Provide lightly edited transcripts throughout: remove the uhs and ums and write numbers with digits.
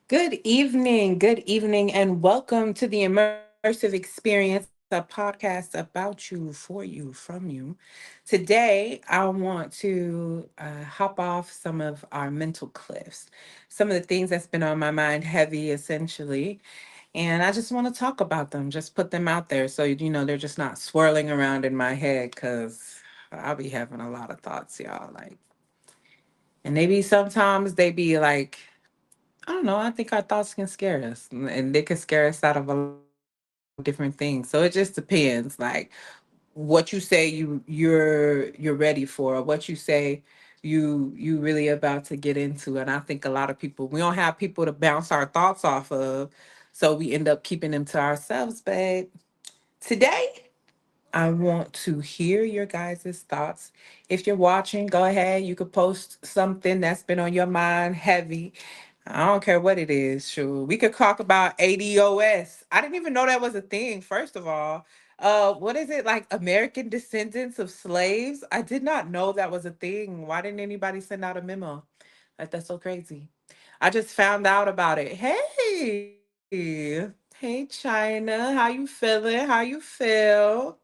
Good evening, and welcome to the Immersive Experience, a podcast about you, for you, from you. Today, I want to hop off some of our mental cliffs, some of the things that's been on my mind heavy, essentially. And I just want to talk about them, just put them out there so, they're just not swirling around in my head because I'll be having a lot of thoughts, y'all. And maybe sometimes they be like, I don't know. I think our thoughts can scare us, and they can scare us out of a lot of different things. So it just depends, like what you say you're ready for, or what you say you really about to get into. And I think a lot of people, we don't have people to bounce our thoughts off of, so we end up keeping them to ourselves. But today, I want to hear your guys' thoughts. If you're watching, go ahead. You could post something that's been on your mind heavy. I don't care what it is. Sure. We could talk about ADOS. I didn't even know that was a thing, first of all. What is it, like American descendants of slaves? I did not know that was a thing. Why didn't anybody send out a memo? Like, that's so crazy. I just found out about it. Hey, China, how you feeling? How you feel?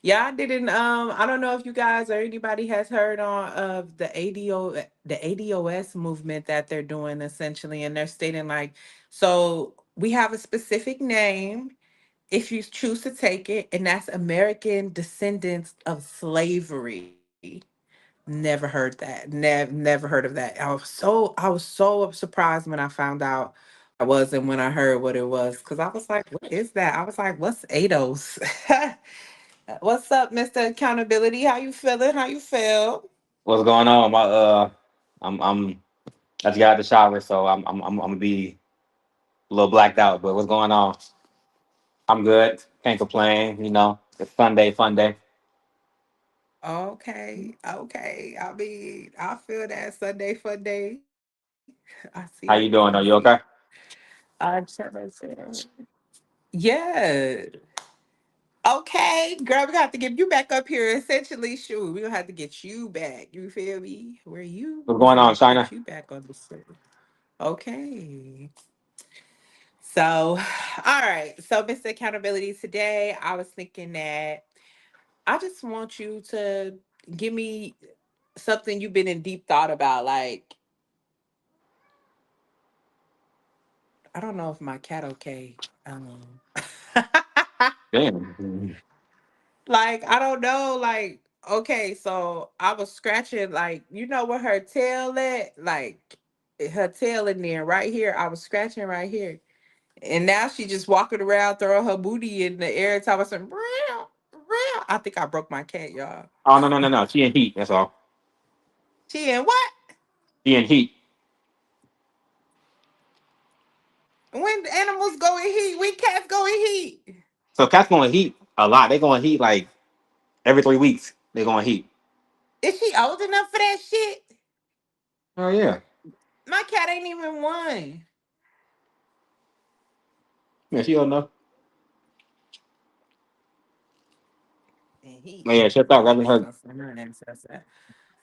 Yeah, I didn't. I don't know if you guys or anybody has heard on of the ADOS movement that they're doing essentially, and they're stating like, so we have a specific name if you choose to take it, and that's American Descendants of Slavery. Never heard that. Never heard of that. I was so surprised when I found out what that was and when I heard what it was, because I was like, what is that? I was like, what's ADOS? What's up, Mr. Accountability? How you feeling? How you feel? What's going on? I'm I just got out the shower, so I'm gonna be a little blacked out. But what's going on? I'm good. Can't complain. It's Sunday, fun day. Okay, okay. I mean, I feel that Sunday fun day. I see it. I How see you it. doing? Are you okay? I'm yeah. Okay, girl, we got to get you back up here. Essentially, sure, we gonna have to get you back. You feel me? Where you? What's We going gonna on, have to get China? you back on the circle. Okay. So, all right. So, Mr. Accountability, today I was thinking that I just want you to give me something you've been in deep thought about. Like, I don't know if my cat okay. Um, Damn. like, I don't know. Like, okay, so I was scratching, like, where her tail at? Like, her tail in there, right here. I was scratching right here. And now she just walking around, throwing her booty in the air, talking about some, "Meow, meow." I think I broke my cat, y'all. Oh no, no, no, no. She in heat. That's all. She in what? She in heat. When animals go in heat, when cats go in heat. So cats going heat a lot. They going heat like every 3 weeks. They going heat. Is she old enough for that shit? Oh yeah. My cat ain't even one. Yeah, she old enough. And heat. Oh, yeah, she'll start rubbing That's her. not for her ancestor.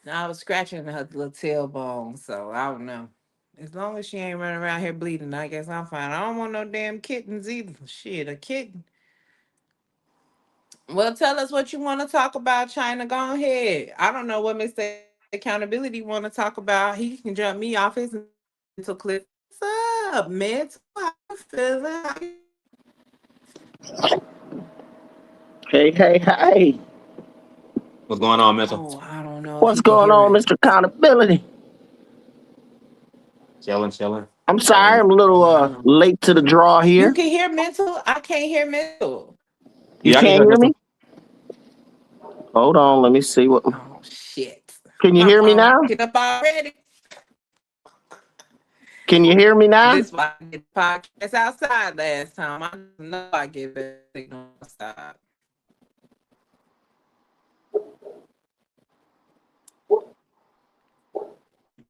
Now I was scratching her little tailbone, so I don't know. As long as she ain't running around here bleeding, I guess I'm fine. I don't want no damn kittens either. Shit, a kitten. Well, tell us what you want to talk about, China. Go ahead. I don't know what Mr. Accountability want to talk about. He can jump me off his mental cliff. What's up, mental? How you feeling? How you feel? Hey, hey, hey. What's going on, mental? Oh, I don't know if What's he can going hear on, it. Mr. Accountability? Chilling, chilling. I'm I sorry mean, I'm a little Mm. late to the draw You here. can hear mental? I can't hear mental. You yeah, I can can't hear hear me? mental. Hold on, let me see what. Oh, shit. Can you My hear me phone now? acting up already. Can you hear me now? This why I did the podcast outside last time. I know I get better signal outside.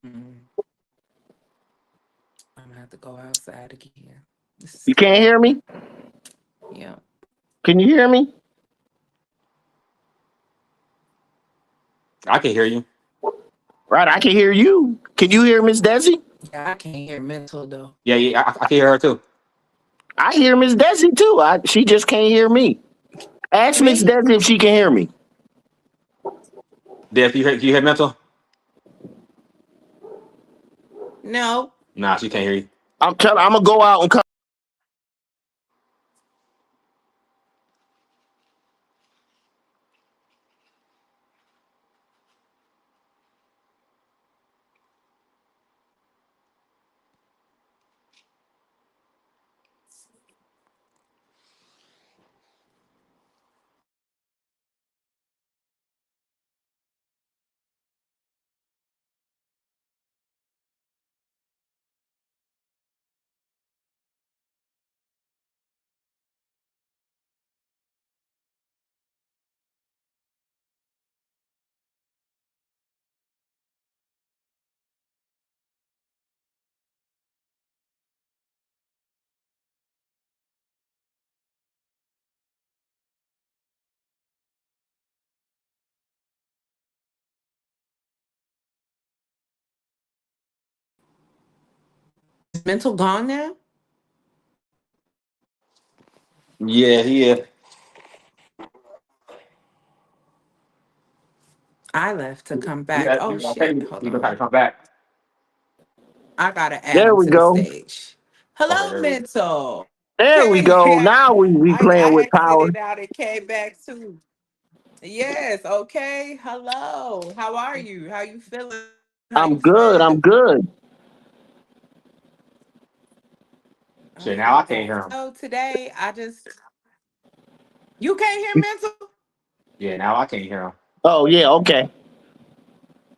Mm, I'm gonna have to go outside again. This is You can't crazy. hear me? Yeah. Can you hear me? I can hear you. Right, I can hear you. Can you hear Miss Desi? Yeah, I can't hear mental though. Yeah, yeah, I can hear her too. I hear Miss Desi too. She just can't hear me. Ask Miss Me? Desi if she can hear me. Deb, can you hear mental? No. Nah, she can't hear you. I'm gonna go out and come. Is mental gone now? Yeah, he is. I left to come back. Yeah, Oh you gonna take shit. me? Hold You gonna try to on. come back? I gotta add There him we to the go. stage. Okay, Hello, there we go. mental. There we Okay. go. Now we I playing with power. exited out and came back too. Yes, okay. Hello. How are you? How you feeling? How you I'm feeling? good. I'm good. Shit, now I Okay. can't hear him. So today I just you can't hear mental? Yeah, now I can't hear him. Oh yeah. Okay.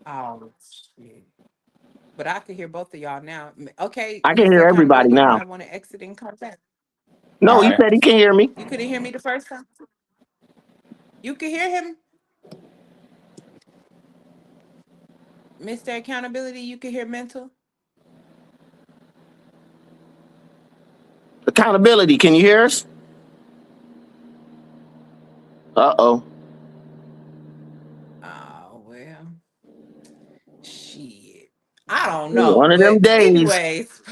Oh shit. But I can hear both of y'all now. Okay, I can Mr. hear everybody Accountability, you now. might want to exit and come back. No, All he right. said he can hear me. You couldn't hear me the first time? You could hear him, Mr. Accountability, you could hear mental? Accountability. Can you hear us? Uh-oh. Oh, well, shit. I don't know. One of them But days. anyways,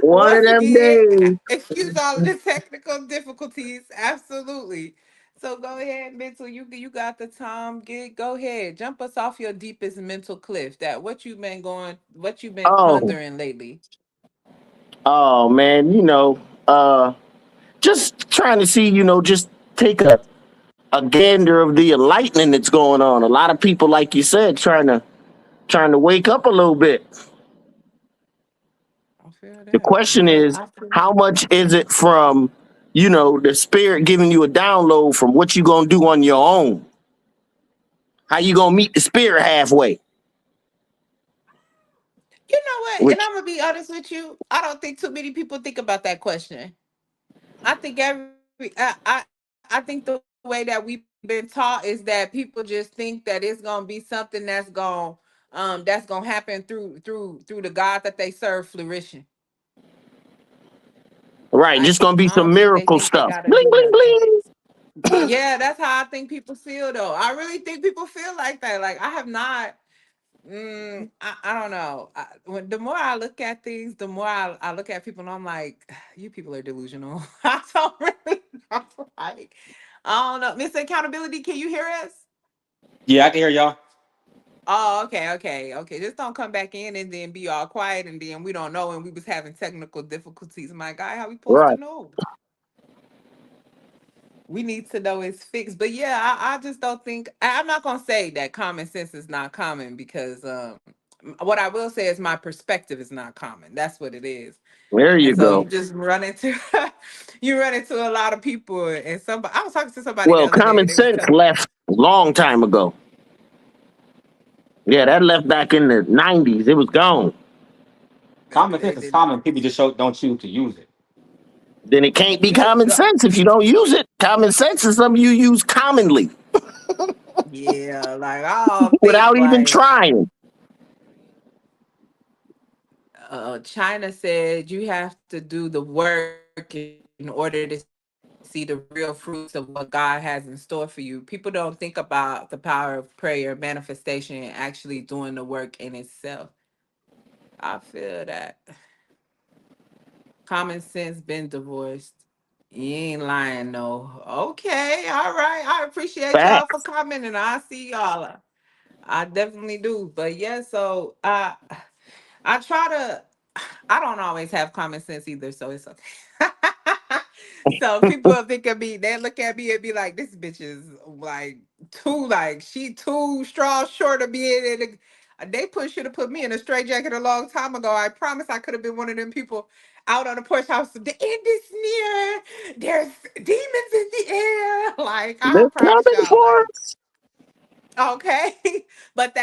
One of once them again, days. excuse all of the technical difficulties. Absolutely. So go ahead, mental. You got the time. Go ahead. Jump us off your deepest mental cliff. That what you've been Oh, pondering lately. oh man, just trying to see, just take a gander of the enlightening that's going on. A lot of people, like you said, trying to wake up a little bit. I feel The that. question is, I feel how much is it from, the spirit giving you a download from what you gonna do on your own? How you gonna meet the spirit halfway? You know what? And Which I'm gonna be honest with you. I don't think too many people think about that question. I think I think the way that we've been taught is that people just think that it's gonna be something that's gonna happen through the God that they serve flourishing. right, Like just gonna be I don't some think they miracle think they stuff. gotta Bling do bling nothing. bling. Yeah, that's how I think people feel though. I really think people feel like that. Like I have not. I don't know. The more I look at things, the more I look at people, and I'm like, you people are delusional. I don't really know. Like, I don't know. Miss Accountability, can you hear us? Yeah, I can hear y'all. Oh, okay. Just don't come back in and then be all quiet, and then we don't know, and we was having technical difficulties. My guy, how we supposed to Right. know? We need to know it's fixed. But yeah, I just don't think I'm not gonna say that common sense is not common because what I will say is my perspective is not common. That's what it is. There And you so you go. just run into you run into a lot of people and somebody I was talking to somebody the Well, other day common and they was sense telling left a long time ago. Yeah, that left back in the '90s. It was gone. Common sense it is did not. common. People just don't choose to use it. Then it can't be You common sense if you don't use it. Common sense is something you use commonly yeah, like I don't think without even like trying. China said you have to do the work in order to see the real fruits of what God has in store for you. People don't think about the power of prayer, manifestation, and actually doing the work in itself. I feel that. Common sense been divorced. You ain't lying, no. Okay, all right. I appreciate y'all for Facts. commenting. I see y'all. I definitely do. But yeah, so I try to I don't always have common sense either, so it's okay. So people think of me, they look at me and be like, this bitch is like too like she too straw short of being in they should have put me in a straight jacket a long time ago. I promise I could have been one of them people out on the porch house. The end is near. There's demons in the air. Like I They're promise coming y'all, for like us. okay. But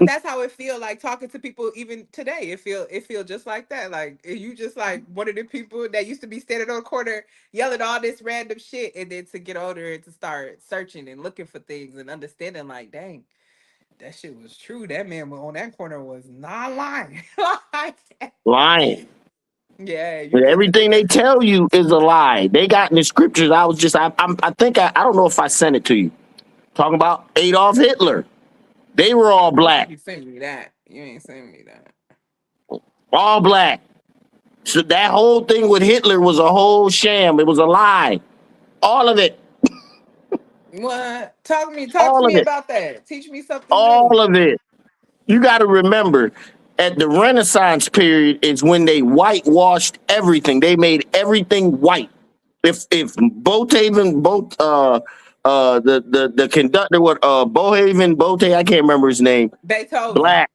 that's how it feel like talking to people even today. It feel just like that. Like you just like one of the people that used to be standing on the corner yelling all this random shit and then to get older and to start searching and looking for things and understanding like, dang, that shit was true. That man on that corner was not lying. Like, Lying. yeah, you But couldn't everything they tell you is a lie. They got in the scriptures. I think I don't know if I sent it to you. Talking about Adolf Hitler. They were all I don't think black, you sent me that. You ain't sent me that. all black. So that whole thing with Hitler was a whole sham. It was a lie. All of it. What? Talk to All of me it. about that. Teach me something All new. of it. You got to remember, at the Renaissance period is when they whitewashed everything. They made everything white. If Boathaven, the conductor, what Bohaven Bote, I can't remember his name. Beethoven. Black,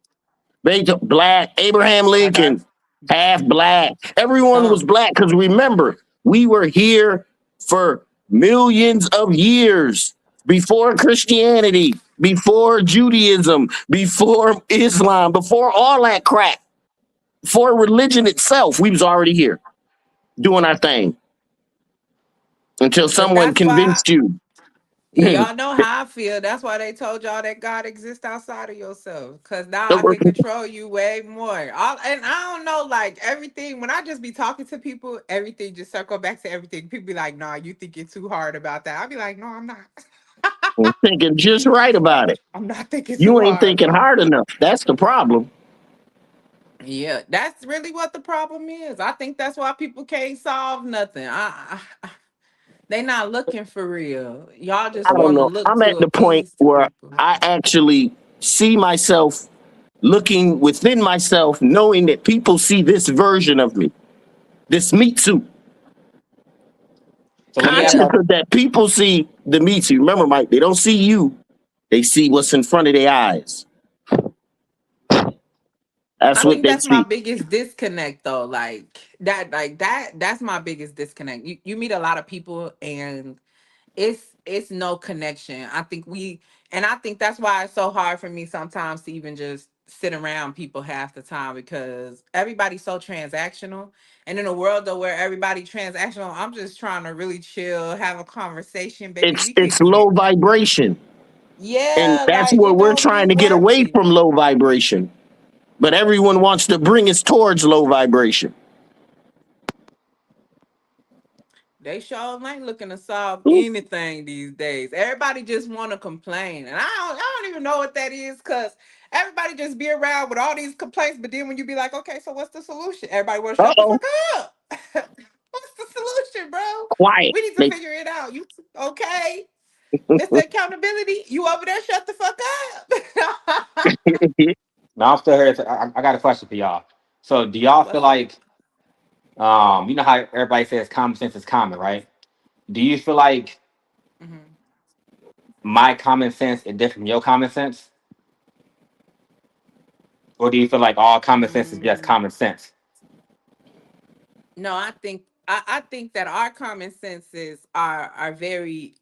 black. Abraham I got Lincoln, half black. Everyone was black because remember, we were here for millions of years before Christianity, before Judaism, before Islam, before all that crap, before religion itself. We was already here doing our thing until but someone that's why convinced you. y'all know how I feel. That's why they told y'all that God exists outside of yourself. Cause now I can control you way more. And I don't know, like everything. When I just be talking to people, everything just circle back to everything. People be like, "Nah, you think you're too hard about that." I'll be like, "No, I'm not. Thinking just right about it. I'm not thinking too You ain't hard, thinking bro." hard enough. That's the problem. Yeah, that's really what the problem is. I think that's why people can't solve nothing. They not looking for real. Y'all just I don't want to know. look I'm at to the point appease the where people. I actually see myself looking within myself, knowing that people see this version of me, this meat suit. So let me ask Conscious Yeah, y'all. of that people see the meat suit. Remember, Mike, they don't see you. They see what's in front of their eyes. That's I what think they that's my see. biggest disconnect though. That's my biggest disconnect. You meet a lot of people and it's no connection. I think that's why it's so hard for me sometimes to even just sit around people half the time because everybody's so transactional. And in a world though where everybody transactional, I'm just trying to really chill, have a conversation, baby. We could It's keep low it. vibration. And Yeah, that's like where it we're don't be trying to get away worthy. from low vibration. But everyone wants to bring us towards low vibration. They sure ain't looking to solve anything these days. Everybody just want to complain, and I don't even know what that is because everybody just be around with all these complaints. But then when you be like, okay, so what's the solution? Everybody want to shut the Uh-oh. fuck up. What's the solution, bro? Quiet. We need to They figure it out. You okay, Mister Accountability? You over there? Shut the fuck up. Now I'm still here. I got a question for y'all. So do y'all feel What's up? like you know how everybody says common sense is common, right? Do you feel like Mhm. my common sense is different from your common sense, or do you feel like all common sense is just Mm, common sense? no, I think that our common senses are very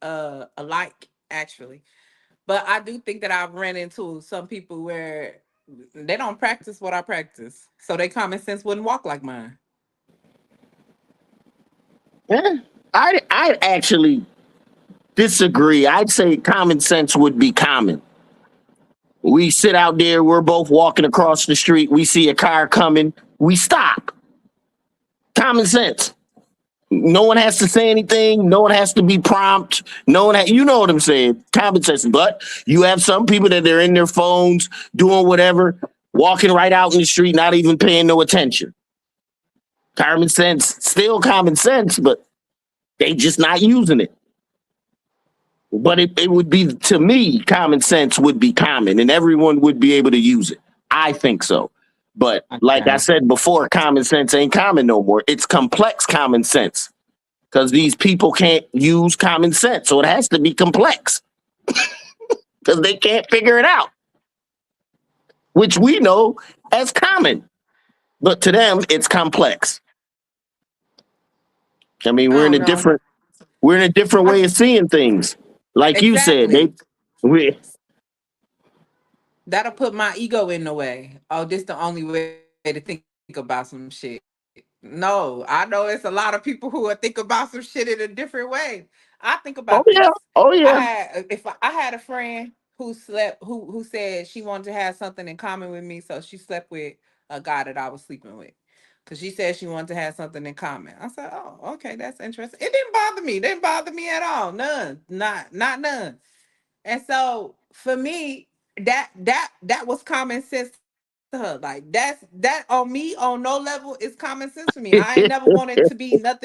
alike actually. But I do think that I've ran into some people where they don't practice what I practice. So their common sense wouldn't walk like mine. Eh, I actually disagree. I'd say common sense would be common. We sit out there, we're both walking across the street, we see a car coming, we stop. Common sense. No one has to say anything. No one has to be prompt. You know what I'm saying? Common sense. But you have some people that they're in their phones doing whatever. walking right out in the street, not even paying no attention. Common sense, still common sense, but they just not using it. But it would be, to me, common sense would be common and everyone would be able to use it. I think so. But like I Okay. said before, common sense ain't common no more. It's complex common sense because these people can't use common sense. So it has to be complex because they can't figure it out, which we know as common. But to them, it's complex. I mean, I don't know. we're in a different I way of seeing things. Like you said, exactly. we That'll put my ego in the way. Oh, this the only way to think about some shit. No, I know it's a lot of people who will think about some shit in a different way. I think about this. oh I yeah, had oh if yeah. I had a friend who slept who said she wanted to have something in common with me, so she slept with a guy that I was sleeping with. Cause she said she wanted to have something in common. I said, "Oh, okay, that's interesting." It didn't bother me. It didn't bother me at all. None. Not none. And so for me, that was common sense to her. Like that on me on no level is common sense for me. I ain't never wanted to be nothing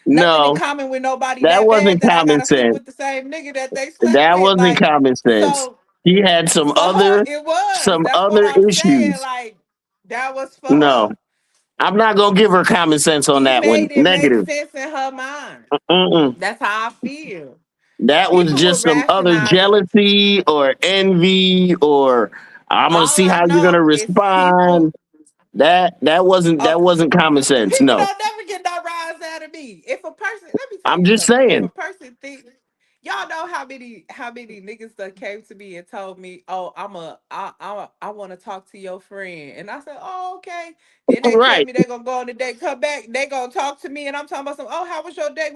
in No, common with nobody that that bad that wasn't I gotta common sleep with the sense. same nigga that they slept with. That Like wasn't common sense. so He had for her it was. some That's what other I'm saying. issues. Like that was for No, her. I'm not gonna give her common sense on She that one. made it make Negative. sense in her mind. Mm-mm. That's how I feel. That was People will just some other rationalize it. jealousy or envy or I'm gonna All see I how you're gonna know is respond. people. That Oh, wasn't common sense. people No, don't never get no rise out of me. If a person, let me tell I'm you just something. If a saying. person think, y'all know how many niggas that came to me and told me, "Oh, I want to talk to your friend," and I said, "Oh, okay." Then they tell Right. me they gonna go on the date, come back, they gonna talk to me, and I'm talking about some. Oh, how was your date?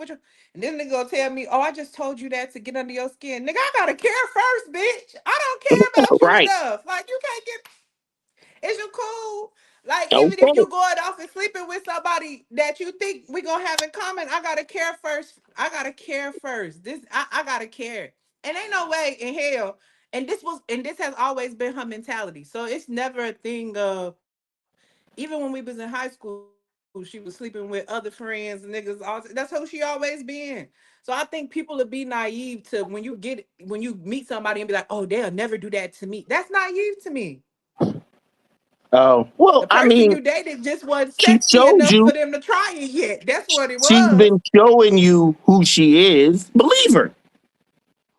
And then they gonna tell me, "Oh, I just told you that to get under your skin, nigga. I gotta care first, bitch. I don't care about you Right. enough. Like you can't get is you cool? Like, even if Okay. you going off and sleeping with somebody that you think we gonna have in common, I gotta care first. I gotta care first. I gotta care. And ain't no way in hell. And this has always been her mentality. So it's never a thing of even when we was in high school, she was sleeping with other friends, niggas, all that's who she always been. So I think people would be naive to when you meet somebody and be like, oh, they'll never do that to me. That's naive to me. Oh The well, I person you mean, dated just wasn't she sexy showed enough for you. them to try it yet. That's what it She's was. been showing you who she is. Believe her.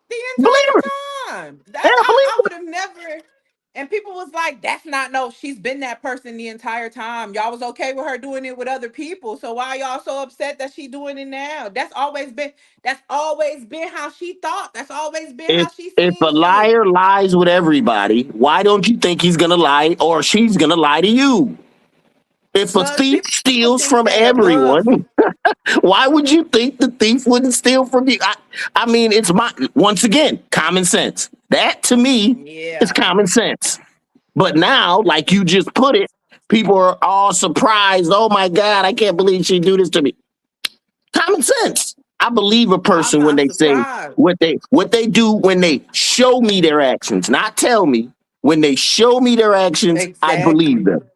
The Believe her. entire time. Yeah, I believe would have never. And people was like, "That's not no. She's been that person the entire time. Y'all was okay with her doing it with other people. So why y'all so upset that she doing it now? That's always been. That's always been how she thought. That's always been if how she if a seen shit. liar lies with everybody, why don't you think he's gonna lie or she's gonna lie to you? If a Cause thief people think steals that from above. everyone, why would you think the thief wouldn't steal from you? I mean, it's my once again common sense. That to me is Yeah. common sense. But now, like you just put it, people are all surprised. Oh my God, I can't believe she do this to me. Common sense. I believe a I'm person when not they say surprised. what they do when they show me their actions, not tell me. When they show me their actions, I believe Exactly. them.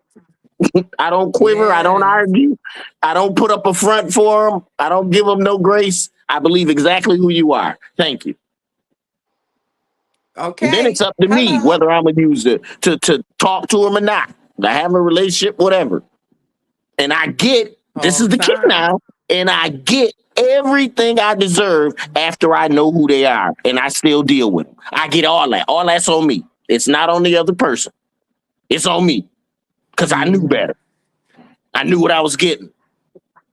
I don't quiver. I don't Yes. argue. I don't put up a front for them. I don't give them no grace. I believe exactly who you are. Thank you. And then it's Okay. up to me Hello. whether I'm gonna use it to talk to them or not. To have a relationship, whatever. And I get this Whole is the key time. now, and I get everything I deserve after I know who they are, and I still deal with them. I get all that. All that's on me. It's not on the other person. It's on me because I knew Yeah. better. I knew what I was getting.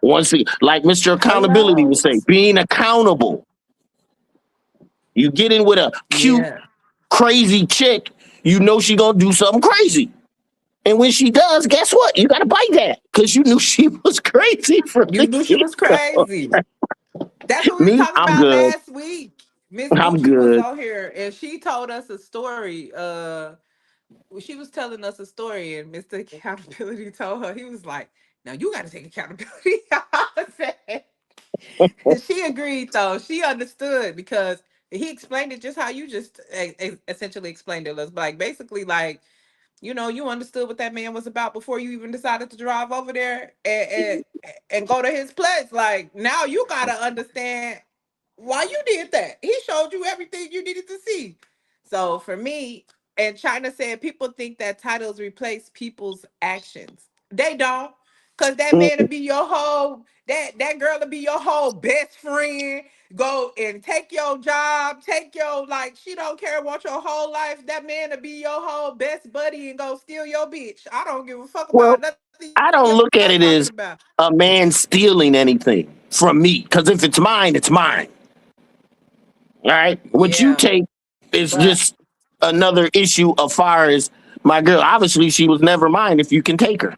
Once, like Mr. Accountability would Hello. say, being accountable. You get in with a cute, Yeah. crazy chick, you know she gonna do something crazy. And when she does, guess what? You gotta bite that because you knew she was crazy from You the knew she get was go. crazy. That's what we was Me, talking I'm about good. last week. Miss I'm Gucci was good. on here and she told us a story. She was telling us a story, and Mr. Accountability told her, he was like, now you gotta take accountability. I said, she agreed though. She understood because he explained it just how you just essentially explained it. Like basically like You understood what that man was about before you even decided to drive over there and go to his place. Like, now you gotta understand why you did that. He showed you everything you needed to see. So for me, and China said people think that titles replace people's actions. They don't. Cause that man will be your whole that girl will be your whole best friend. Go and take your job, take your, like, she don't care about your whole life. That man to be your whole best buddy and go steal your bitch. I don't give a fuck Well, about nothing y'all I talking don't look about. at it as a man stealing anything from me because if it's mine, it's mine. All right. What Yeah, you take is but just another issue of far as my girl. Obviously, she was never mine if you can take her.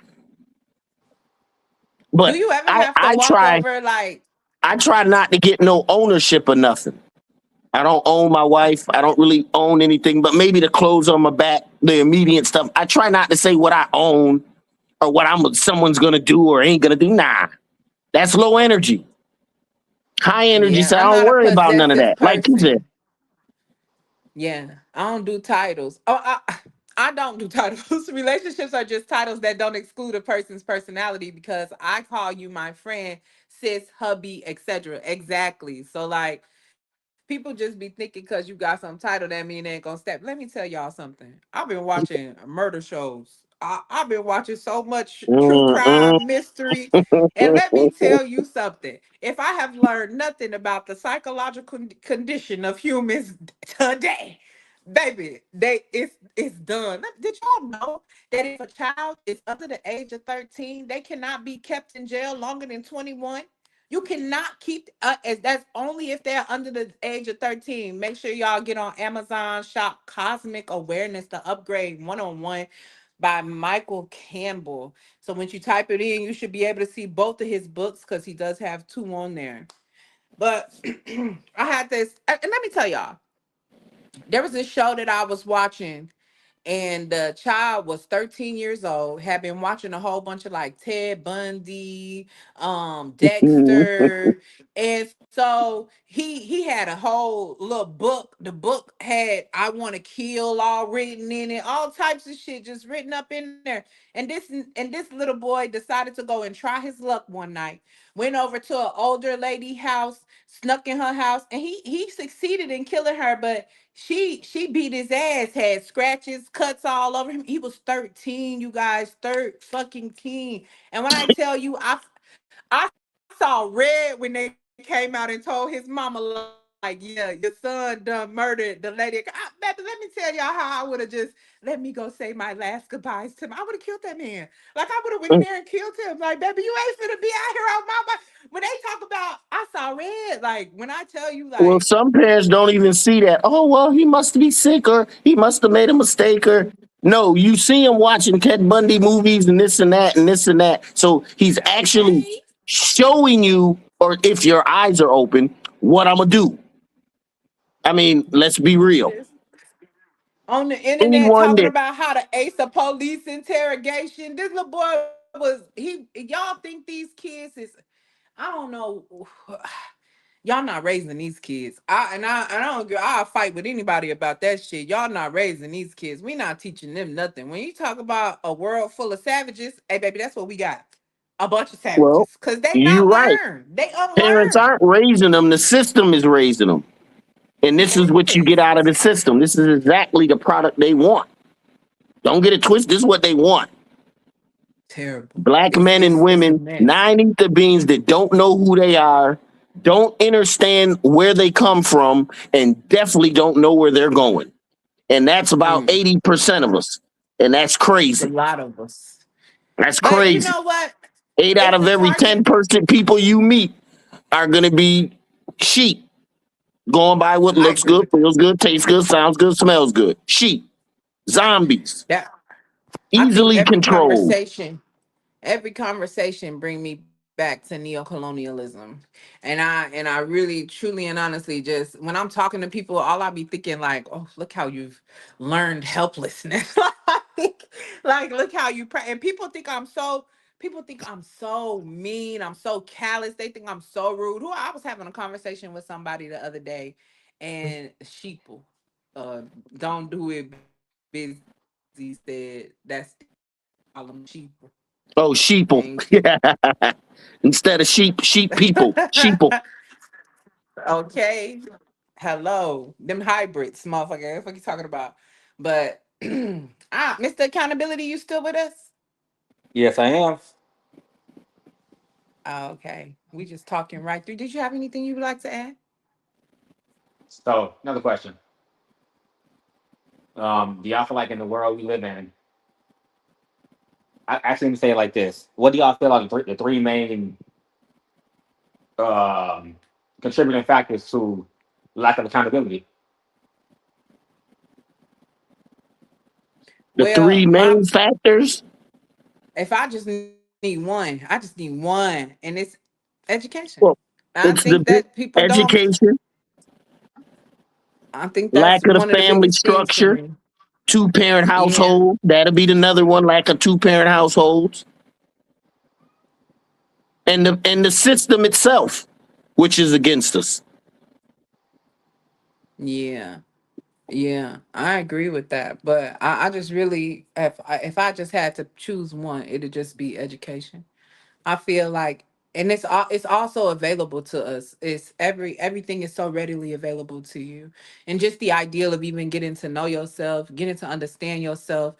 do But you ever I, have to I walk try over, like, I try not to get no ownership of nothing. I don't own my wife. I don't really own anything, but maybe the clothes on my back, the immediate stuff. I try not to say what I own or what someone's gonna do or ain't gonna do. Nah, that's low energy. High energy, yeah, so I I'm don't not a worry about none of possessive that. Like you said, person. Yeah, I don't do titles. Oh, I don't do titles. Relationships are just titles that don't exclude a person's personality, because I call you my friend, sis, hubby, etc. Exactly. So, like, people just be thinking because you got some title that mean they ain't gonna step. Let me tell y'all something. I've been watching murder shows. I've been watching so much true mm-mm. crime mystery. And let me tell you something. If I have learned nothing about the psychological condition of humans today, baby, it's done. Did y'all know that if a child is under the age of 13, they cannot be kept in jail longer than 21? You cannot keep as that's only if they're under the age of 13. Make sure y'all get on Amazon, shop Cosmic Awareness, the Upgrade 101 by Michael Campbell. So when you type it in, you should be able to see both of his books, because he does have two on there. But I had this, and let me tell y'all, there was this show that I was watching, and the child was 13 years old, had been watching a whole bunch of, like, Ted Bundy, Dexter. And so he had a whole little book. The book had "I Want to Kill" all written in it, all types of shit just written up in there. And this little boy decided to go and try his luck one night. Went over to an older lady house, snuck in her house, and he succeeded in killing her. But she beat his ass, had scratches, cuts all over him. He was 13, you guys, third fucking king. And when I tell you, I saw red when they came out and told his mama, like, yeah, your son done murdered the lady. Baby, let me tell y'all how I would have just let me go say my last goodbyes to him. I would have killed that man. Like, I would have went in there and killed him. Like, baby, you ain't finna be out here on my mind. When they talk about I saw red, like, when I tell you, like, Well, some parents don't even see that. Oh, well, he must be sick or he must have made a mistake or no, you see him watching Ted Bundy movies and this and that and this and that. So he's actually okay, showing you, or if your eyes are open, what I'm gonna do. I mean, let's be real. this on the internet Anyone talking that about how to ace a police interrogation. This little boy was he. Y'all think these kids is? I don't know. Y'all not raising these kids. I don't. I'll fight with anybody about that shit. Y'all not raising these kids. We not teaching them nothing. When you talk about a world full of savages, hey baby, that's what we got. A bunch of well, savages, cause they you're not right. learned. They Parents unlearned. aren't raising them, the system is raising them. And this is what you get Yes. out of the system. This is exactly the product they want. Don't get it twisted. This is what they want. Terrible. Black men and It's a women, mess. 9 ether beings that don't know who they are, don't understand where they come from, and definitely don't know where they're going. And that's about Mm, 80% of us. And that's it's a crazy. lot of us. That's But you crazy. know what? 8 out It's of a every target. 10% people you meet are going to be sheep, going by what I looks agree good, with that. feels good, tastes good, sounds good, smells good. Sheep, zombies, That I think easily controlled. every conversation bring me back to neocolonialism. And I really truly and honestly, just when I'm talking to people, all I be thinking, like, oh, look how you've learned helplessness. like, look how and people think I'm so mean, I'm so callous, they think I'm so rude. Who I was having a conversation with somebody the other day, and sheeple, uh don't do it busy. said that's call them sheeple. Oh, sheeple. Ain't Yeah. Instead of sheep people. Sheeple. okay. Hello, them hybrids, motherfucker. That's what you talking about. But Mr. Accountability, you still with us? Yes, I am. Oh, okay. We just talking right through. Did you have anything you would like to add? So another question. Do y'all feel like in the world we live in, I actually let me say it like this. What do y'all feel like the three main um, contributing factors to lack of accountability? The Well, three my main factors. if I just need one, I just need one, and it's education. Well, I it's think the that people don't. education, I think that's lack of the one of the family biggest things for structure, me. two-parent Yeah, household. That'll be another one, lack of two-parent households. And the system itself, which is against us. yeah, yeah. I agree with that, but I just really, if I just had to choose one, it'd just be education. I feel like, and it's also available to us. It's everything is so readily available to you, and just the ideal of even getting to know yourself, getting to understand yourself,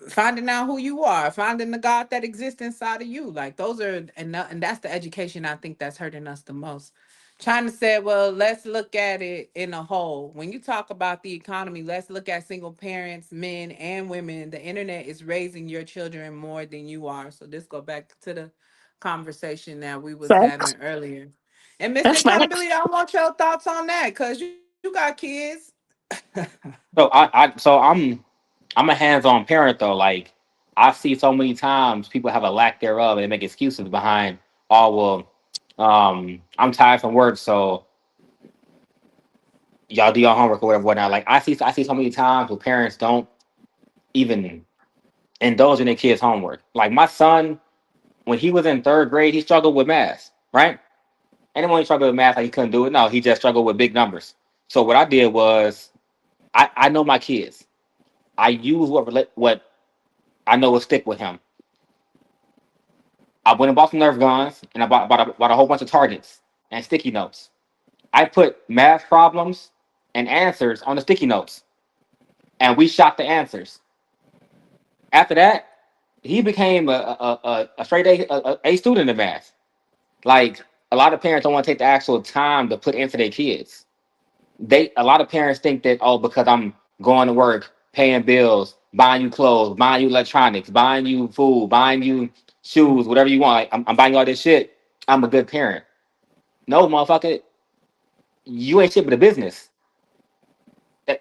finding out who you are, finding the God that exists inside of you. Like those are, and that's the education I think that's hurting us the most. Trying to say, well, let's look at it in a whole. When you talk about the economy, let's look at single parents, men and women. The internet is raising your children more than you are. So this go back to the conversation that we was Facts. having earlier. And Mr. That's facts. Accountability, I want your thoughts on that because you got kids. So I'm a hands-on parent though. Like I see so many times people have a lack thereof and they make excuses behind, oh I'm tired from work, so y'all do your homework or whatever, whatnot. Like I see so many times where parents don't even indulge in their kids' homework. Like my son, when he was in third grade, he struggled with math, right? Anyone who struggled with math, like he couldn't do it. No, he just struggled with big numbers. So what I did was I know my kids. I use what I know will stick with him. I went and bought some Nerf guns and I bought a whole bunch of targets and sticky notes. I put math problems and answers on the sticky notes and we shot the answers. After that, he became a straight A student in math. Like a lot of parents don't want to take the actual time to put into their kids. A lot of parents think that, oh, because I'm going to work, paying bills, buying you clothes, buying you electronics, buying you food, buying you shoes, whatever you want. Like, I'm buying you all this shit. I'm a good parent. No, motherfucker, you ain't shit but a business.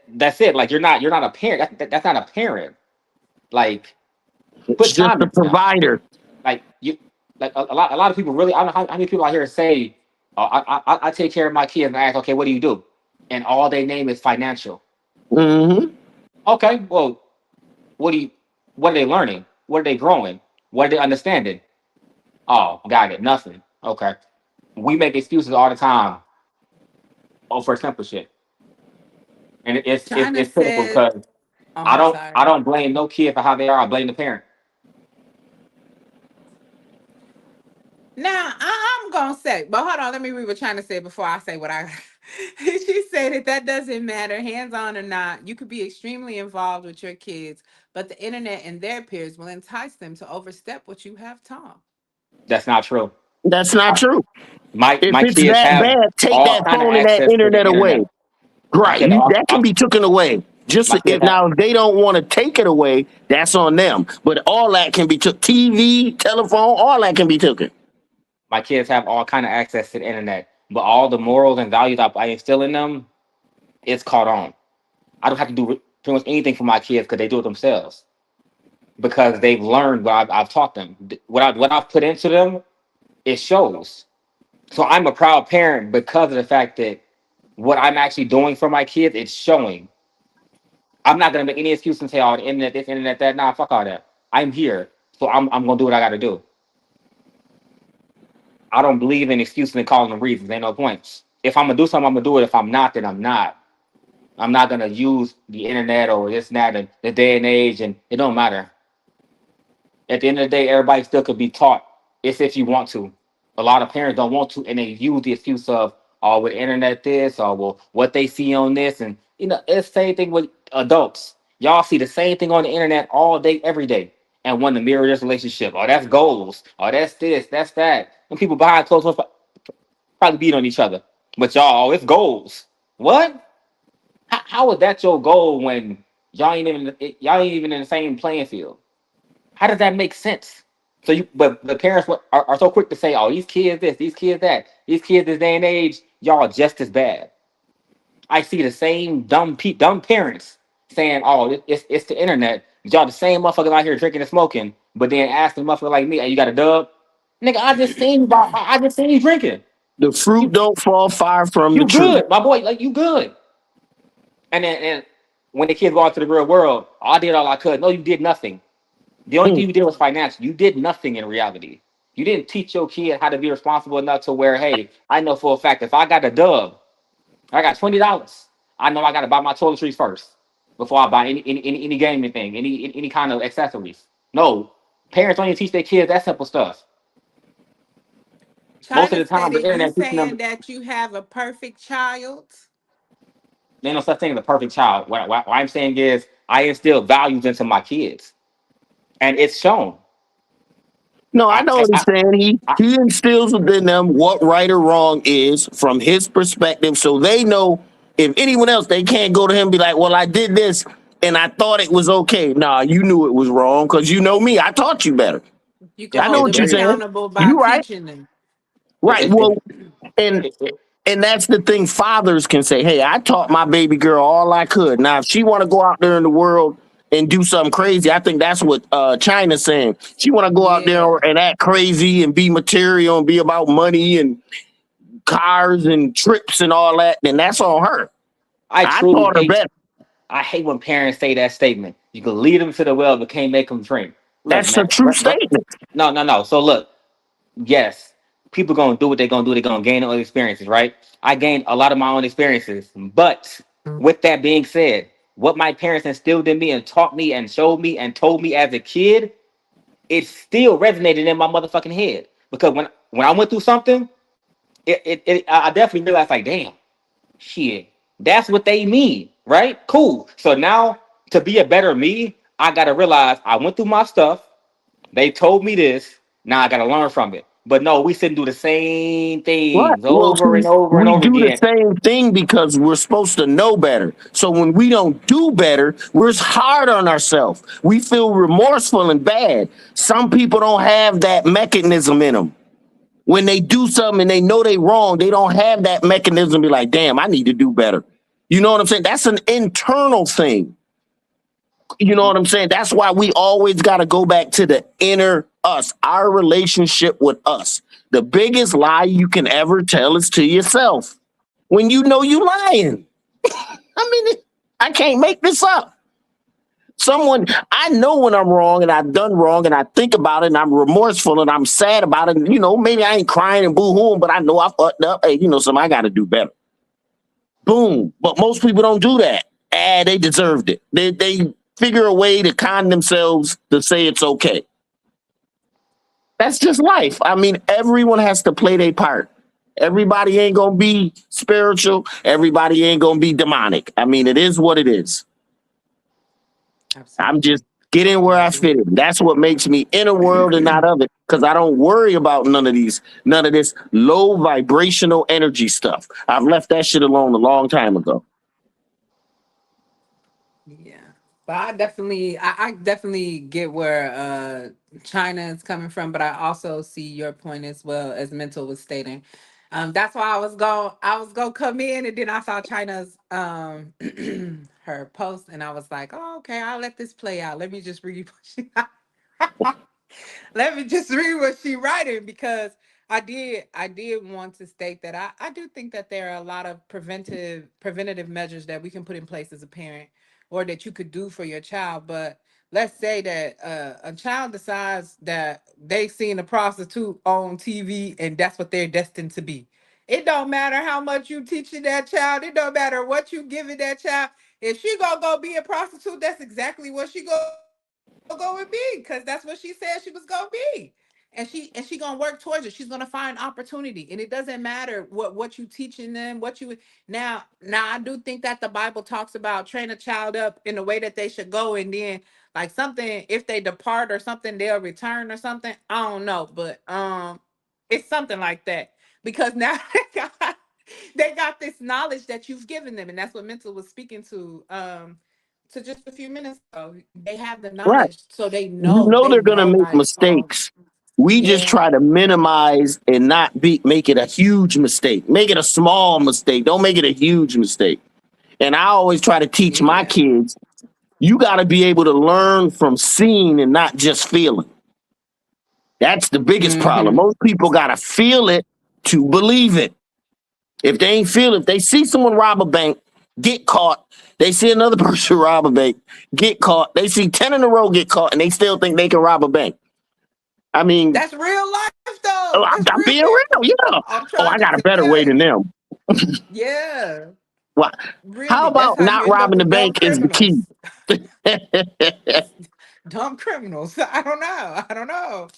That's it. Like you're not a parent. That's not a parent. Like It's put just time the into them. provider. Like you, like a lot of people really. I don't know how many people out here say, oh, I take care of my kids, and I ask, okay, what do you do? And all they name is financial. Hmm. Okay, well, what do you? What are they learning? What are they growing? What are they understanding? Oh, got it. Nothing. Okay. We make excuses all the time. Oh, for simple shit, and China it's pitiful said, because oh, I I'm don't I sorry. don't blame no kid for how they are. I blame the parent. Now I'm gonna say, but hold on, let me read what China said before I say what I. She said that doesn't matter, hands on or not. You could be extremely involved with your kids, but the internet and their peers will entice them to overstep what you have taught. That's not true. That's not I, true. my If my it's kids that have bad, take all that kind of phone and that access to the internet away. internet. My Right. kids, That can be taken away. Just my kids if have now if they don't want to take it away, that's on them. But all that can be took. TV, telephone, all that can be taken. my kids have all kind of access to the internet, but all the morals and values I instill in them, it's caught on. I don't have to do pretty much anything for my kids because they do it themselves because they've learned what I've taught them. What I've put into them, it shows. So I'm a proud parent because of the fact that what I'm actually doing for my kids, it's showing. I'm not gonna make any excuse and say, "Oh, the internet, this, internet, that." Nah, fuck all that. I'm here, so I'm gonna do what I got to do. I don't believe in excuses and calling them reasons. Ain't no points. If I'm gonna do something, I'm gonna do it. If I'm not, then I'm not. I'm not gonna use the internet or this and that and the day and age, and it don't matter. At the end of the day, everybody still could be taught. It's if you want to. A lot of parents don't want to, and they use the excuse of, "Oh, with internet this," or "Well, what they see on this," and it's the same thing with adults. Y'all see the same thing on the internet all day, every day, and want to mirror this relationship. Oh, that's goals. Oh, that's this, that's that. And people behind closed doors probably beat on each other. But y'all, oh, it's goals. What? How is that your goal when y'all ain't even in the same playing field? How does that make sense? So but the parents are so quick to say, "Oh, these kids this, these kids that, these kids this day and age, y'all are just as bad." I see the same dumb parents saying, "Oh, it's the internet." Y'all the same motherfuckers out here drinking and smoking, but then asking a motherfucker like me, "Hey, you got a dub?" Nigga, I just seen you drinking. The fruit You don't fall far from the you tree. good, my boy. Like you good. And when the kids go out to the real world, "Oh, I did all I could." No, you did nothing. The only Hmm. thing you did was financial. You did nothing in reality. You didn't teach your kid how to be responsible enough to where, hey, I know for a fact if I got a dub, I got $20. I know I got to buy my toiletries first before I buy any gaming thing, any kind of accessories. No, parents don't even teach their kids that simple stuff. Most of China the time, the Steady, you internet teaching saying them that you have a perfect child? there's no such thing as a perfect child. What I'm saying is I instill values into my kids, and it's shown. No, I I, know I, what he's I, saying. I He instills within them what right or wrong is from his perspective, so they know if anyone else they can't go to him and be like, "Well, I did this and I thought it was okay." Nah, you knew it was wrong because you know me. I taught you better. You can yeah, I know hold what them you're it, saying. accountable by You right, teaching them. right. it, Well, and it, it, and that's the thing. Fathers can say, "Hey, I taught my baby girl all I could." Now, if she want to go out there in the world and do something crazy, I think that's what China's saying. She want to go out there Yeah. and act crazy and be material and be about money and cars and trips and all that. Then that's on her. I I truly taught her hate. better. I hate when parents say that statement. You can lead them to the well, but can't make them drink. Look, That's a man. true statement. No, no, no. So look, yes, people gonna do what they're gonna do. They're gonna gain their own experiences, right? I gained a lot of my own experiences, but with that being said, what my parents instilled in me and taught me and showed me and told me as a kid, it still resonated in my motherfucking head. Because when I went through something, I definitely realized like, damn. Shit, that's what they mean, right? Cool. So now to be a better me, I gotta realize I went through my stuff. They told me this. Now I gotta learn from it. But no, we sit and do the same Right. things Well, over see, and over and we over do the again. same thing because we're supposed to know better. So when we don't do better, we're hard on ourselves. We feel remorseful and bad. Some people don't have that mechanism in them. When they do something and they know they wrong, they don't have that mechanism. Be like, damn, I need to do better. You know what I'm saying? That's an internal thing. You know what I'm saying? That's why we always got to go back to the inner us, our relationship with us. The biggest lie you can ever tell is to yourself when you know you lying. I mean, I can't make this up. Someone, I know when I'm wrong and I've done wrong and I think about it and I'm remorseful and I'm sad about it. And, maybe I ain't crying and boo hooing, but I know I fucked up. Hey, something I got to do better. Boom. But most people don't do that. They deserved it. They figure a way to con themselves to say it's okay. That's just life. I mean, everyone has to play their part. Everybody ain't gonna be spiritual. Everybody ain't gonna be demonic. I mean, it is what it is. I'm Absolutely. just getting where I I agree. fit in. That's what makes me in a world and not of it. Because I don't worry about none of this low vibrational energy stuff. I've left that shit alone a long time ago. Yeah. But I definitely get where China is coming from, but I also see your point as well as Mental was stating. That's why I was going come in, and then I saw China's her post, and I was like, oh, okay, I'll let this play out. Let me just read what she let me just read what she writing, because I did want to state that I do think that there are a lot of preventative measures that we can put in place as a parent, or that you could do for your child. But let's say that a child decides that they seen a prostitute on TV and that's what they're destined to be, It don't matter how much you teaching that child. It don't matter what you giving that child. If she gonna go be a prostitute, that's exactly what she gonna go and be, because that's what she said she was gonna be. And she gonna work towards it. She's gonna find opportunity, and it doesn't matter what you teaching them, what you now. I do think that the Bible talks about train a child up in the way that they should go, and then like something, if they depart or something, they'll return or something. I don't know, but it's something like that, because now they got this knowledge that you've given them, and that's what Mental was speaking to just a few minutes ago. They have the Right. knowledge, so they You know, know they they're gonna know make like, oh, mistakes. We just yeah. try to minimize and not be make it a huge mistake. Make it a small mistake. Don't make it a huge mistake. And I always try to teach my Yeah. kids, you got to be able to learn from seeing and not just feeling. That's the biggest problem. Mm-hmm. Most people got to feel it to believe it. If they ain't feel it, if they see someone rob a bank, get caught. They see another person rob a bank, get caught. They see 10 in a row get caught, and they still think they can rob a bank. I mean, That's real life though. oh, That's I'm real being people. real. Yeah. I'm Oh, trying I to got a better way yeah. than them. Yeah. Well, how Really. That's about how you not end up robbing the with dumb bank is the key? criminals. Dumb criminals. I don't know. I don't know.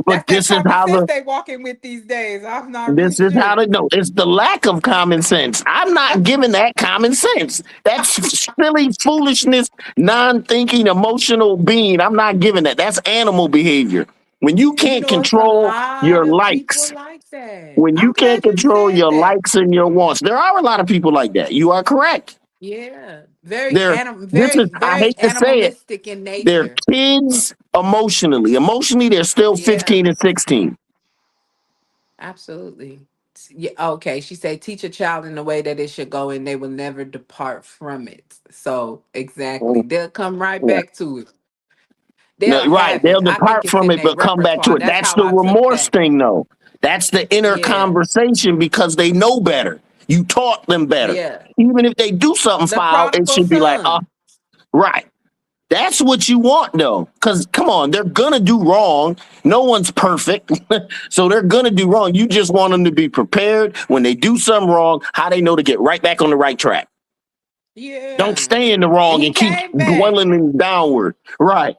But That's that this is common how sense the they walking with these days. I'm not really this is how sure. to know. It's the lack of common sense. I'm not giving that common sense. That's silly foolishness, non-thinking, emotional being. I'm not giving that. That's animal behavior. When you You can't know, it's a control lot your of people likes, like that. when you I'm can't glad you control said your that. likes and your wants, there are a lot of people like that. You are correct. Yeah. Very They're this is I very hate to say it. animalistic in They're nature. kids emotionally. Emotionally, they're still Yeah. 15 and 16. Absolutely. Yeah, okay. She said, teach a child in the way that it should go, and they will never depart from it. So exactly. They'll come right Yeah. back to it. They'll No, have right. it. They'll I think depart it's in from their it, but come back repertoire. to it. That's That's how the I took remorse that. thing, though. That's the inner Yeah. conversation because they know better. You taught them better. Yeah. Even if they do something The foul, it prodigal should be like, oh, son. right. That's what you want, though. Because, come on, they're going to do wrong. No one's perfect. So they're going to do wrong. You just want them to be prepared when they do something wrong, how they know to get right back on the right track. Don't Yeah. stay in the And wrong he and keep came back. dwelling in downward. Right.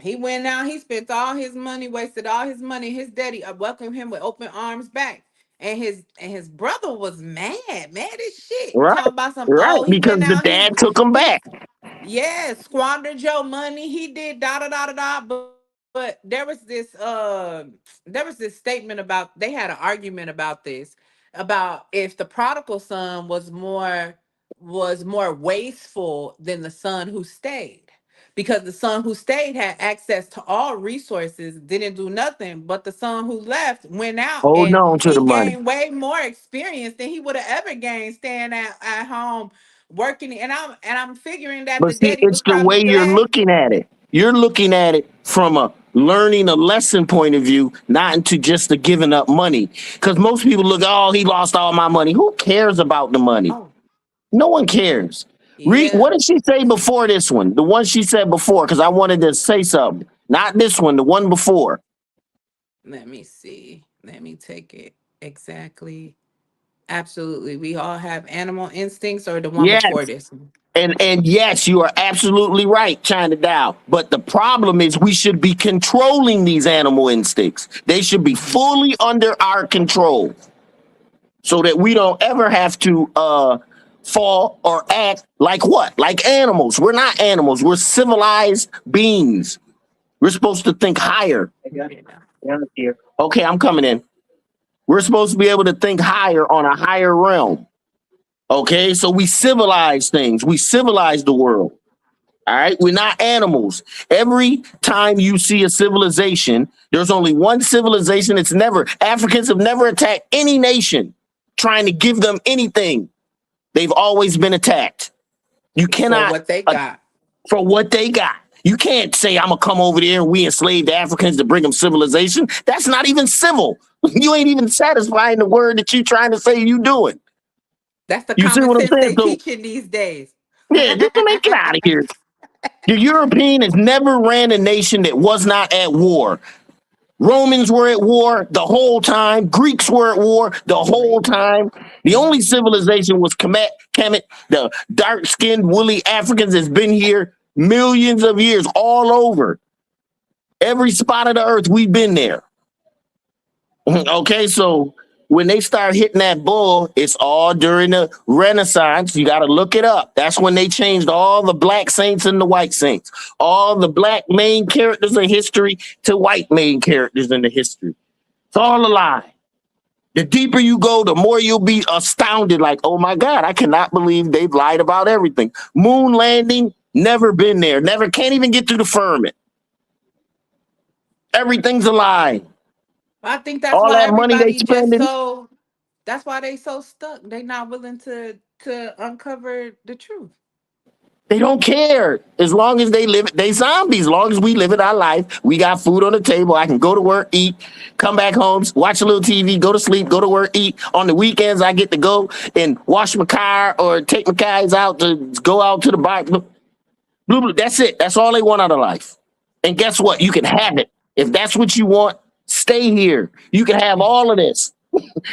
He went out, he spent all his money, wasted all his money. His daddy welcomed him with open arms back. And his brother was mad as shit. Right. Talking about some, Right. oh, he Because went the out, dad took them he back. yeah, squandered your money. He did da da da da da. But there was this statement about, they had an argument about this, about if the prodigal son was more wasteful than the son who stayed, because the son who stayed had access to all resources, didn't do nothing. But the son who left went out, Holding and on to the he money. gained way more experience than he would have ever gained staying at home working. And I'm figuring that But the see, daddy it's was the probably way you're glad. looking at it. You're looking at it from a learning a lesson point of view, not into just the giving up money. Because most people look, oh, he lost all my money. Who cares about the money? Oh, No one cares. Read what yeah. did she say before this one? The one she said before, because I wanted to say something. Not this one, the one before. Let me see. Let me take it exactly. Absolutely. We all have animal instincts, or the one before Yes. this one. And yes, you are absolutely right, China Dow. But the problem is we should be controlling these animal instincts. They should be fully under our control so that we don't ever have to fall or act like what? Like animals. We're not animals. We're civilized beings. We're supposed to think higher. Yeah. Okay, I'm coming in. We're supposed to be able to think higher on a higher realm. Okay, so we civilize things. We civilize the world. All right, we're not animals. Every time you see a civilization, there's only one civilization. It's never, Africans have never attacked any nation trying to give them anything. They've always been attacked. You For cannot, what they got. for what they got. You can't say, I'm going to come over there and we enslaved Africans to bring them civilization. That's not even civil. You ain't even satisfying the word that you trying to say you doing. That's the You see common what I'm sense saying? they So, teaching these days. yeah, just to make it out of here. The European has never ran a nation that was not at war. Romans were at war the whole time. Greeks were at war the whole Great. time. The only civilization was Kemet. The dark skinned, woolly Africans has been here millions of years, all over. Every spot of the earth, we've been there. Okay, so when they start hitting that bull, it's all during the Renaissance. You got to look it up. That's when they changed all the black saints and the white saints, all the black main characters in history to white main characters in the history. It's all a lie. The deeper you go, the more you'll be astounded. Like, oh my God, I cannot believe they've lied about everything. Moon landing, never been there. Never, can't even get to the firmament. Everything's a lie. I think that's All why that money they everybody just spending, so that's why they so stuck. They not willing to uncover the truth. they don't care. As long as they live, they zombies. As long as we live in our life, we got food on the table. I can go to work, eat, come back home, watch a little TV, go to sleep, go to work, eat. On the weekends, I get to go and wash my car or take my guys out to go out to the bar. That's it. That's all they want out of life. And guess what? You can have it. If that's what you want, stay here. You can have all of this.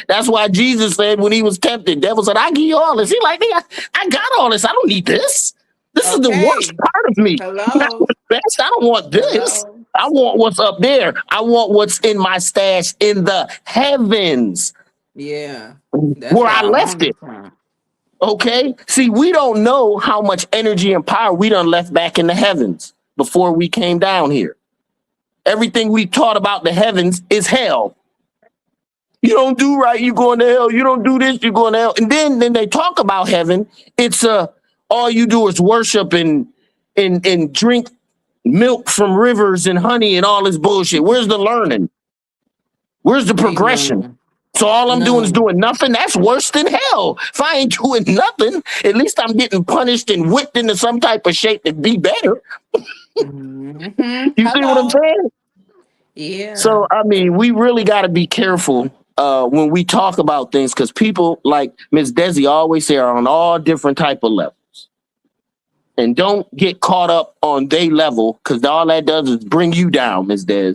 That's why Jesus said when he was tempted, devil said, I give you all this. He like, "Nigga, I got all this. I don't need this. This is the worst Okay. part of me. Not Hello. what's best. I don't want this. Hello. I want what's up there. I want what's in my stash in the heavens Yeah. That's where where I I left want it. it from. Okay. See, we don't know how much energy and power we done left back in the heavens before we came down here. Everything we taught about the heavens is hell. You don't do right, you going to hell. You don't do this, you going to hell. And then they talk about heaven. It's all you do is worship and drink milk from rivers and honey and all this bullshit. Where's the learning? Where's the Ain't progression? none. So all I'm doing is None. doing nothing. That's worse than hell. If I ain't doing nothing, at least I'm getting punished and whipped into some type of shape to be better. You see what I'm Hello. saying? Yeah. So I mean, we really got to be careful when we talk about things because people like Miss Desi always say are on all different type of levels, and don't get caught up on their level because all that does is bring you down, Miss Des.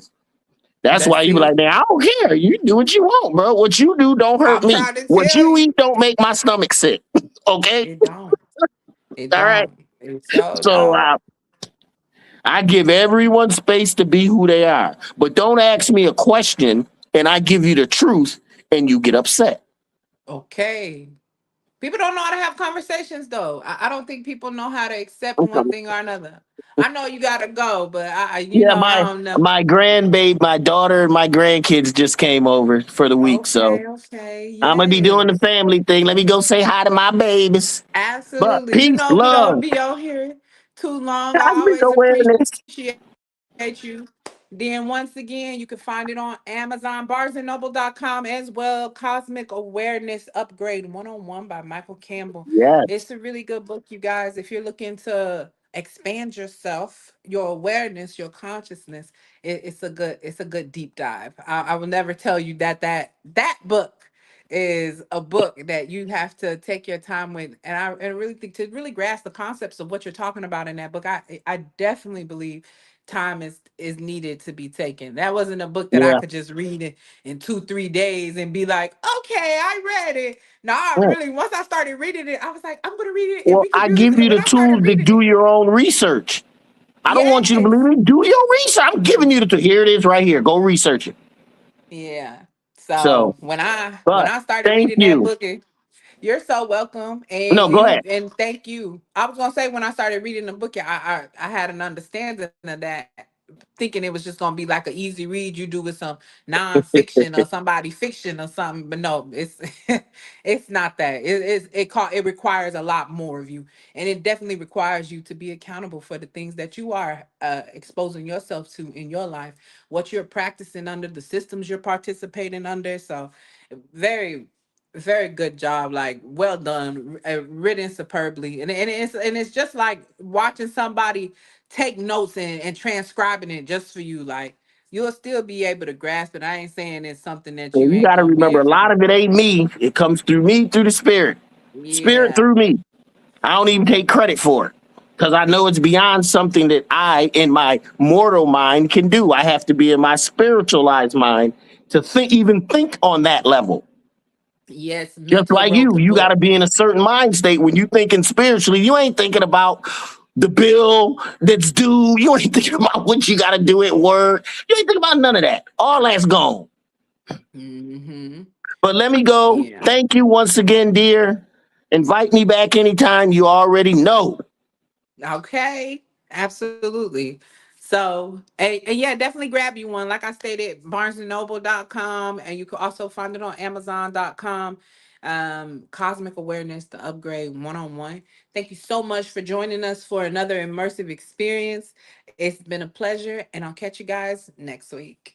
That's why That's you be like, it. man, I don't care. You do what you want, bro. What you do don't hurt I'm me. trying to What tell you you. eat don't make my stomach sick. Okay, It don't. It all right. don't. It so So don't. I give everyone space to be who they are, but don't ask me a question and I give you the truth and you get upset. Okay. People don't know how to have conversations though. I don't think people know how to accept one thing or another. I know you gotta go, but Yeah, I my don't know. my grandbabe, my daughter, and my grandkids just came over for the week, so Okay, okay, I'm gonna be doing the yes. family thing. Let me go say hi to my babies. But Absolutely. You peace, know we don't love, be on here too long. I cosmic always awareness. appreciate you. Then once again, you can find it on Amazon, BarnesandNoble.com as well. Cosmic Awareness Upgrade 101 by Michael Campbell. Yes, It's a really good book, you guys. If you're looking to expand yourself, your awareness, your consciousness, it's a good deep dive. I will never tell you that book is a book that you have to take your time with, and I really think to really grasp the concepts of what you're talking about in that book. I definitely believe time is needed to be taken. That wasn't a book that I yeah. could just read in 2 3 days and be like, okay, I read it. No, I Yeah. really, once I started reading it, I was like, I'm gonna read it and Well, we could I really give do it. you When the I started tools to reading do it, your own research. I don't want you to yes. believe me. Do your research. I'm giving you the tool. Here it is, right here. Go research it. Yeah. So, So when but I started thank reading that you. book, you're so welcome, No, go ahead. and thank you. I was gonna say when I started reading the book, yeah, I had an understanding of that, thinking it was just gonna be like an easy read you do with some nonfiction or somebody fiction or something. But no, it's it's not that. It requires a lot more of you, and it definitely requires you to be accountable for the things that you are exposing yourself to in your life, what you're practicing under, the systems you're participating under. So, very very good job, like well done, written superbly, and it's just like watching somebody take notes and transcribing it just for you. Like you'll still be able to grasp it. I ain't saying it's something that you And you ain't got to gonna be remember, a able to lot do. of it ain't me. It comes through me, through the spirit. Spirit Yeah. through me. I don't even take credit for it. because I know it's beyond something that I, in my mortal mind, can do. I have to be in my spiritualized mind to think, even think on that level. Yes, Just mental like wrote the you got to book. be in a certain mind state when you thinking spiritually. You ain't thinking about the bill that's due. You ain't thinking about what you got to do at work. You ain't thinking about none of that. All that's gone. Mm-hmm. But let me go. Yeah. Thank you once again, dear. Invite me back anytime. You already know. Okay, absolutely. So, and yeah, definitely grab you one. Like I stated, barnesandnoble.com, and you can also find it on amazon.com. Cosmic Awareness, the upgrade one on one. Thank you so much for joining us for another immersive experience. It's been a pleasure, and I'll catch you guys next week.